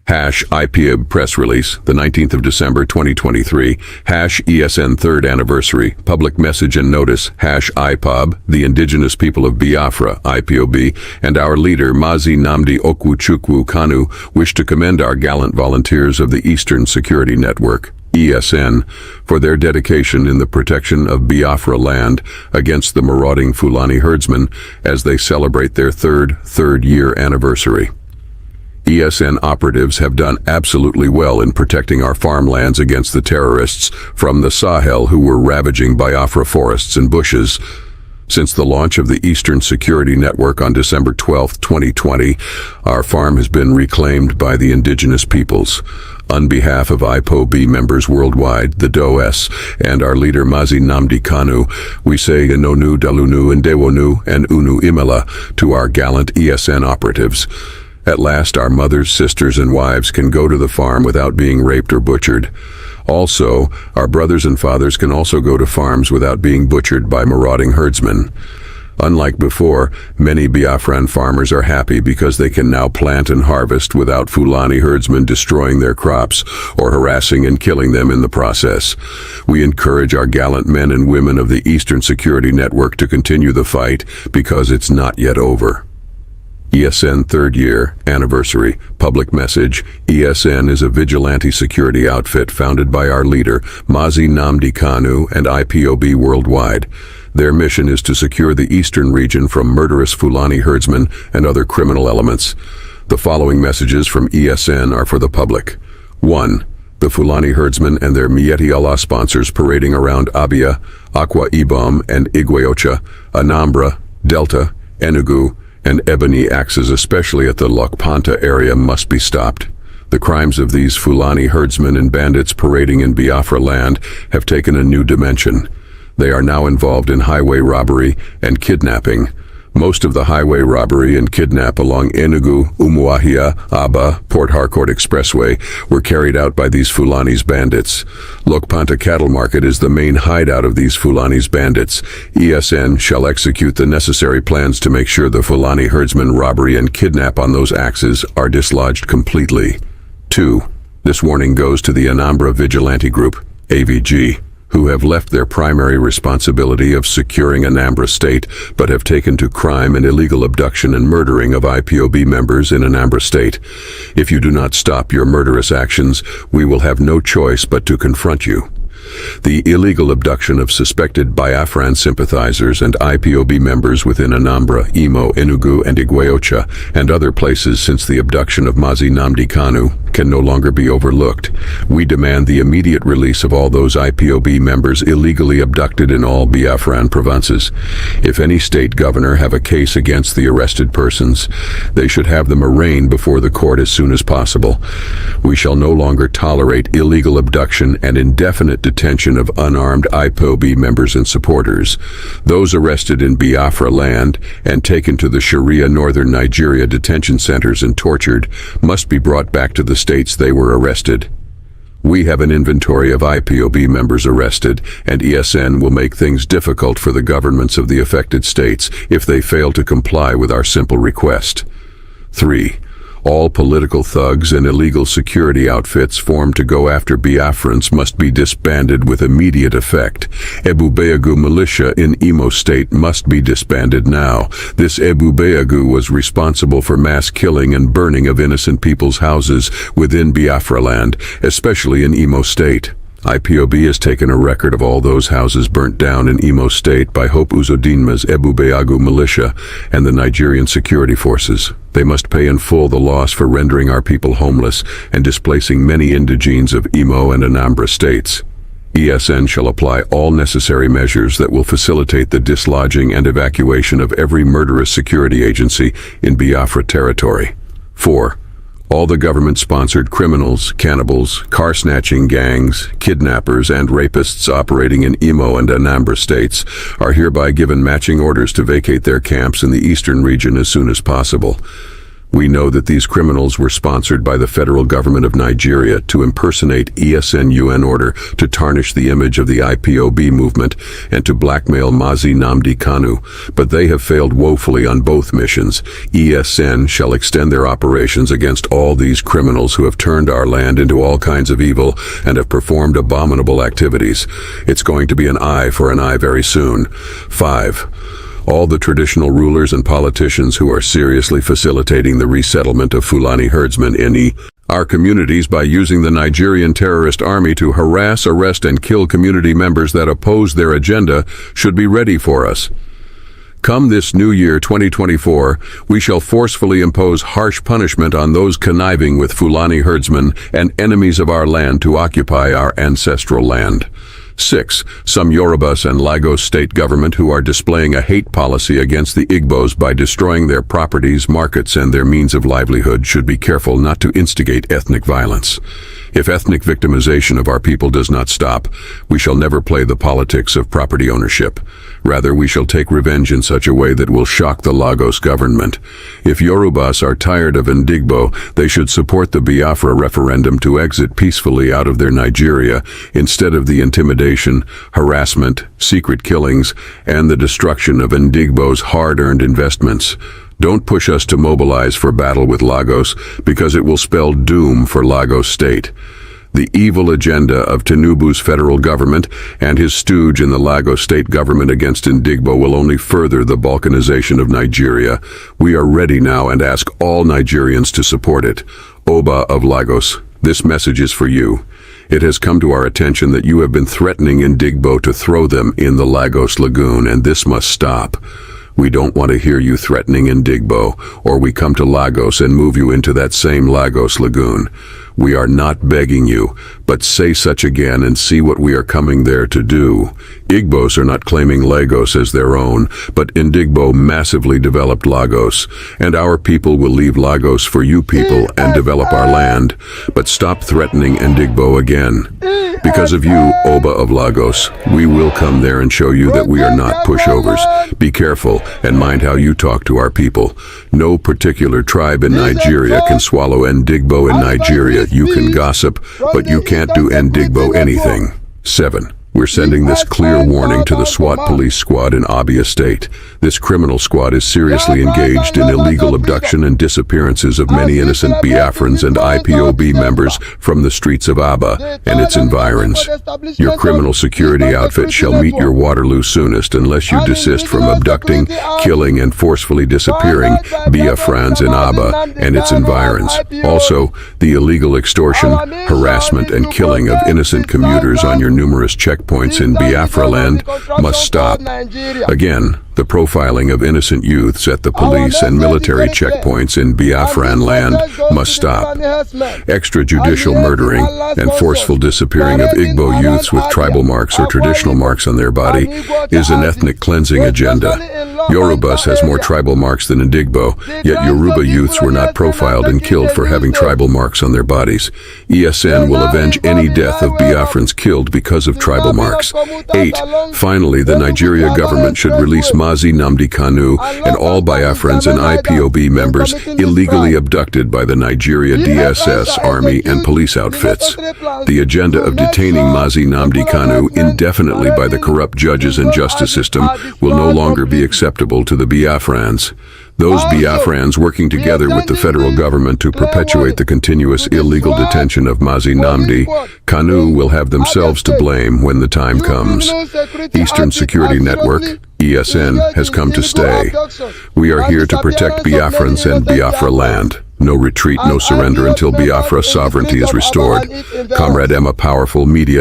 Ipob press release, the 19th of December 2023, ESN 3rd anniversary, public message and notice, Ipob, the indigenous people of Biafra, IPOB, and our leader, Mazi Nnamdi Okwuchukwu Kanu, wish to commend our gallant volunteers of the Eastern Security Network, ESN, for their dedication in the protection of Biafra land against the marauding Fulani herdsmen as they celebrate their third year anniversary. ESN operatives have done absolutely well in protecting our farmlands against the terrorists from the Sahel who were ravaging Biafra forests and bushes. Since the launch of the Eastern Security Network on December 12, 2020, our farm has been reclaimed by the indigenous peoples. On behalf of IPOB members worldwide, the DOS, and our leader Mazi Nnamdi Kanu, we say Inonu Dalunu Ndewonu and Unu Imela to our gallant ESN operatives. At last, our mothers, sisters, and wives can go to the farm without being raped or butchered. Also, our brothers and fathers can also go to farms without being butchered by marauding herdsmen. Unlike before, many Biafran farmers are happy because they can now plant and harvest without Fulani herdsmen destroying their crops or harassing and killing them in the process. We encourage our gallant men and women of the Eastern Security Network to continue the fight because it's not yet over. ESN 3rd year anniversary public message. ESN is a vigilante security outfit founded by our leader, Mazi Nnamdi Kanu, and IPOB worldwide. Their mission is to secure the eastern region from murderous Fulani herdsmen and other criminal elements. The following messages from ESN are for the public. 1. The Fulani herdsmen and their Mieti Allah sponsors parading around Abia, Akwa Ibom, and Igweocha, Anambra, Delta, Enugu, and Ebony axes, especially at the Lokpanta area, must be stopped. The crimes of these Fulani herdsmen and bandits parading in Biafra land have taken a new dimension. They are now involved in highway robbery and kidnapping. Most of the highway robbery and kidnap along Enugu, Umuahia, Aba, Port Harcourt Expressway were carried out by these Fulani's bandits. Lokpanta Cattle Market is the main hideout of these Fulani's bandits. ESN shall execute the necessary plans to make sure the Fulani herdsmen robbery and kidnap on those axes are dislodged completely. 2. This warning goes to the Anambra Vigilante Group, AVG, who have left their primary responsibility of securing Anambra State, but have taken to crime and illegal abduction and murdering of IPOB members in Anambra State. If you do not stop your murderous actions, we will have no choice but to confront you. The illegal abduction of suspected Biafran sympathizers and IPOB members within Anambra, Imo, Enugu, and Igweocha, and other places since the abduction of Mazi Nnamdi Kanu, can no longer be overlooked. We demand the immediate release of all those IPOB members illegally abducted in all Biafran provinces. If any state governor have a case against the arrested persons, they should have them arraigned before the court as soon as possible. We shall no longer tolerate illegal abduction and indefinite detention of unarmed IPOB members and supporters. Those arrested in Biafra land and taken to the Sharia northern Nigeria detention centers and tortured must be brought back to the states they were arrested. We have an inventory of IPOB members arrested, and ESN will make things difficult for the governments of the affected states if they fail to comply with our simple request. 3. All political thugs and illegal security outfits formed to go after Biafrans must be disbanded with immediate effect. Ebubeagu militia in Imo State must be disbanded now. This Ebubeagu was responsible for mass killing and burning of innocent people's houses within Biafra land, especially in Imo State. IPOB has taken a record of all those houses burnt down in Imo State by Hope Uzodinma's Ebubeagu militia and the Nigerian security forces. They must pay in full the loss for rendering our people homeless and displacing many indigenes of Imo and Anambra states. ESN shall apply all necessary measures that will facilitate the dislodging and evacuation of every murderous security agency in Biafra territory. 4. All the government-sponsored criminals, cannibals, car-snatching gangs, kidnappers, and rapists operating in Imo and Anambra states are hereby given matching orders to vacate their camps in the eastern region as soon as possible. We know that these criminals were sponsored by the federal government of Nigeria to impersonate ESN UN order, to tarnish the image of the IPOB movement, and to blackmail Mazi Nnamdi Kanu, but they have failed woefully on both missions. ESN shall extend their operations against all these criminals who have turned our land into all kinds of evil and have performed abominable activities. It's going to be an eye for an eye very soon. 5. All the traditional rulers and politicians who are seriously facilitating the resettlement of Fulani herdsmen in our communities by using the Nigerian terrorist army to harass, arrest, and kill community members that oppose their agenda should be ready for us. Come this new year 2024, we shall forcefully impose harsh punishment on those conniving with Fulani herdsmen and enemies of our land to occupy our ancestral land. 6. Some Yorubas and Lagos state government who are displaying a hate policy against the Igbos by destroying their properties, markets, and their means of livelihood should be careful not to instigate ethnic violence. If ethnic victimization of our people does not stop, we shall never play the politics of property ownership. Rather, we shall take revenge in such a way that will shock the Lagos government. If Yorubas are tired of Ndigbo, they should support the Biafra referendum to exit peacefully out of their Nigeria instead of the intimidation, harassment, secret killings, and the destruction of Ndigbo's hard-earned investments. Don't push us to mobilize for battle with Lagos, because it will spell doom for Lagos State. The evil agenda of Tinubu's federal government and his stooge in the Lagos State government against Ndigbo will only further the balkanization of Nigeria. We are ready now and ask all Nigerians to support it. Oba of Lagos, this message is for you. It has come to our attention that you have been threatening Ndigbo to throw them in the Lagos Lagoon, and this must stop. We don't want to hear you threatening Ndigbo, or we come to Lagos and move you into that same Lagos Lagoon. We are not begging you, but say such again and see what we are coming there to do. Igbos are not claiming Lagos as their own, but Ndigbo massively developed Lagos, and our people will leave Lagos for you people and develop our land. But stop threatening Ndigbo again. Because of you, Oba of Lagos, we will come there and show you that we are not pushovers. Be careful and mind how you talk to our people. No particular tribe in Nigeria can swallow Ndigbo in Nigeria. You can gossip, but you can't do Ndigbo anything. 7. We're sending this clear warning to the SWAT police squad in Abia State. This criminal squad is seriously engaged in illegal abduction and disappearances of many innocent Biafrans and IPOB members from the streets of Aba and its environs. Your criminal security outfit shall meet your Waterloo soonest unless you desist from abducting, killing, and forcefully disappearing Biafrans in Aba and its environs. Also, the illegal extortion, harassment, and killing of innocent commuters on your numerous checkpoints in Biafra land must stop. Again, the profiling of innocent youths at the police and military checkpoints in Biafran land must stop. Extrajudicial murdering and forceful disappearing of Igbo youths with tribal marks or traditional marks on their body is an ethnic cleansing agenda. Yorubas has more tribal marks than Ndigbo, yet Yoruba youths were not profiled and killed for having tribal marks on their bodies. ESN will avenge any death of Biafrans killed because of tribal marks. 8. Finally, the Nigeria government should release Mazi Nnamdi Kanu and all Biafrans and IPOB members illegally abducted by the Nigeria DSS, Army, and police outfits. The agenda of detaining Mazi Nnamdi Kanu indefinitely by the corrupt judges and justice system will no longer be acceptable to the Biafrans. Those Biafrans working together with the federal government to perpetuate the continuous illegal detention of Mazi Nnamdi Kanu will have themselves to blame when the time comes. Eastern Security Network, ESN, has come to stay. We are here to protect Biafrans and Biafra land. No retreat, no surrender until Biafra sovereignty is restored. Comrade Emma, Powerful Media.